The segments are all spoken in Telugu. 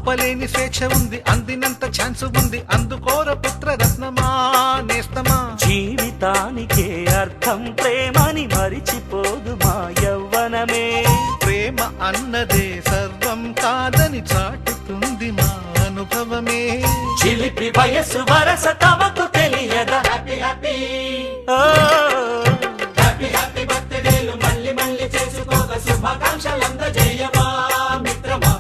ఆపలేని స్వేచ్ఛ ఉంది, అందినంత ఛాన్స్ ఉంది, అందుకోర పుత్ర రత్నమా నేస్తమా. జీవితానికే అర్థం ప్రేమని మరిచిపోదు మా యవ్వనమే. ప్రేమ అన్నదే సర్వం కాదని చాటుతుంది మా అనుభవమే. చిలిపి వయసు వరస తమకు తెలియదా. హ్యాపీ హ్యాపీ హ్యాపీ హ్యాపీ బర్త్డేలు మళ్ళీ మళ్ళీ చేసుకోక శుభాకాంక్షలందజేయమా మిత్రమా.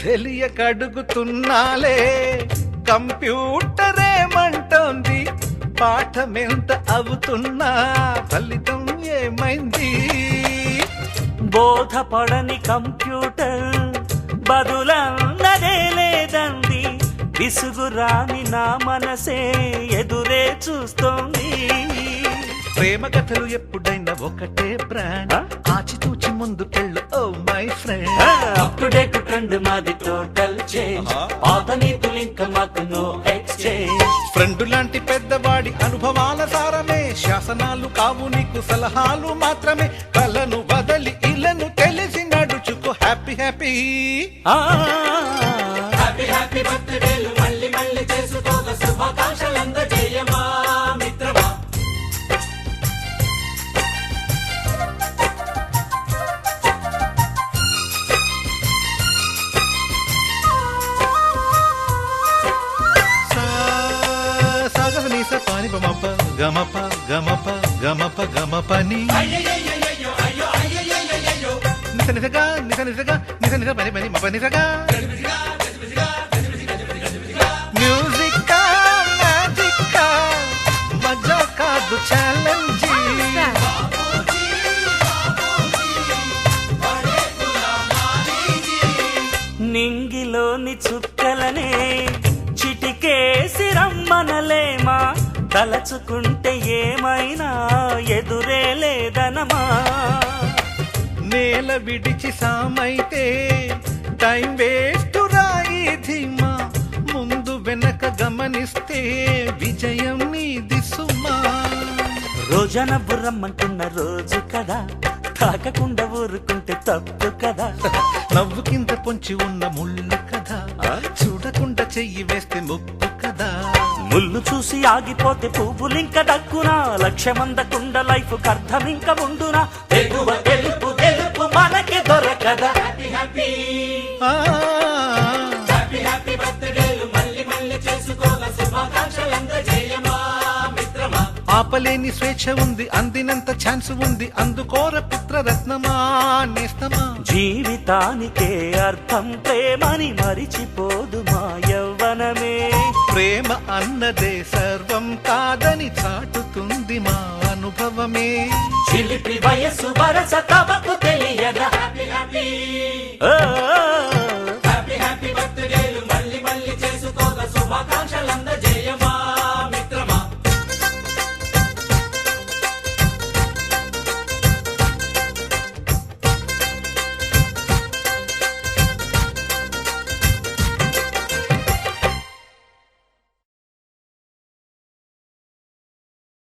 తెలియక అడుగుతున్నాలే కంప్యూటరేమంటోంది, పాఠమెంత అవుతున్నా ఫలితం ఏమైంది. బోధపడని కంప్యూటర్ బదులన్నదే లేదండి. విసుగురాని నా మనసే ఎదురే చూస్తోంది. ప్రేమ కథలు ఎప్పుడైనా ఒకటే బ్రాండ్, ఆచితూచి ముందుకెళ్ళు ఓ మై ఫ్రెండ్. అప్పుడేట్ ట్రెండ్ మాది టోటల్ చేంజ్, పాత నీతులు ఇంకా మాకు నో ఎక్స్చేంజ్. ఫ్రెండ్ లాంటి పెద్దవాడి అనుభవాల సారమే, శాసనాలు కావు నీకు సలహాలు మాత్రమే. కలను వదలి ఇలను తెలిసి నడుచుకో హ్యాపీ హ్యాపీ హ్యాపీ హ్యాపీ బర్త్డేలు మళ్ళీ మళ్ళీ చేసుకోక శుభాకాంక్షలందజేయమా మిత్రమా. పాని బమప గమప గమప గమప గమపని నిస నిసగా నిస నిసగా నిస నిస పని పని మప నిసగా. మ్యూజిక్ మ్యాజిక్ మజా కాదు ఛాలెంజ్. నింగిలోని చుక్కలనే చిటికేసి రమ్మనలేమా. తలచుకుంటే ఏమైనా ఎదురే లేదనమా. నేల విడిచి సామైతే టైం వేస్ట్ రాయి ధీమా. ముందు వెనక గమనిస్తే విజయం నీది సుమా. రోజన బుర్రమ్మంటున్న రోజు కదా, తాకకుండా ఊరుకుంటే తప్పు కదా. నవ్వు కింద పొంచి ఉన్న ముళ్ళు కదా, చూడకుండా చెయ్యి వేస్తే ముప్పు కదా. ముళ్ళు చూసి ఆగిపోతే పువ్వులింక దక్కునా. లక్ష్యమందకుండా లైఫ్ అర్థం ఇంకా ఉండునా. తెగువ గెలుపు గెలుపు మనకి దొరకదా. హ్యాపీ హ్యాపీ హ్యాపీ హ్యాపీ బర్త్డేలు మళ్ళీ మళ్ళీ చేసుకోక శుభాకాంక్షలందజేయమా మిత్రమా. ఆపలేని స్వేచ్ఛ ఉంది, అందినంత ఛాన్స్ ఉంది, అందుకోర పుత్ర రత్నమా నేస్తమా. జీవితానికే అర్థం ప్రేమని మరిచిపోదు మా యవ్వనమే. ప్రేమ అన్నదే సర్వం కాదని చాటుతుంది మా అనుభవమే. చిలిపి వయసు వరస తమకు తెలియదా. Happy happy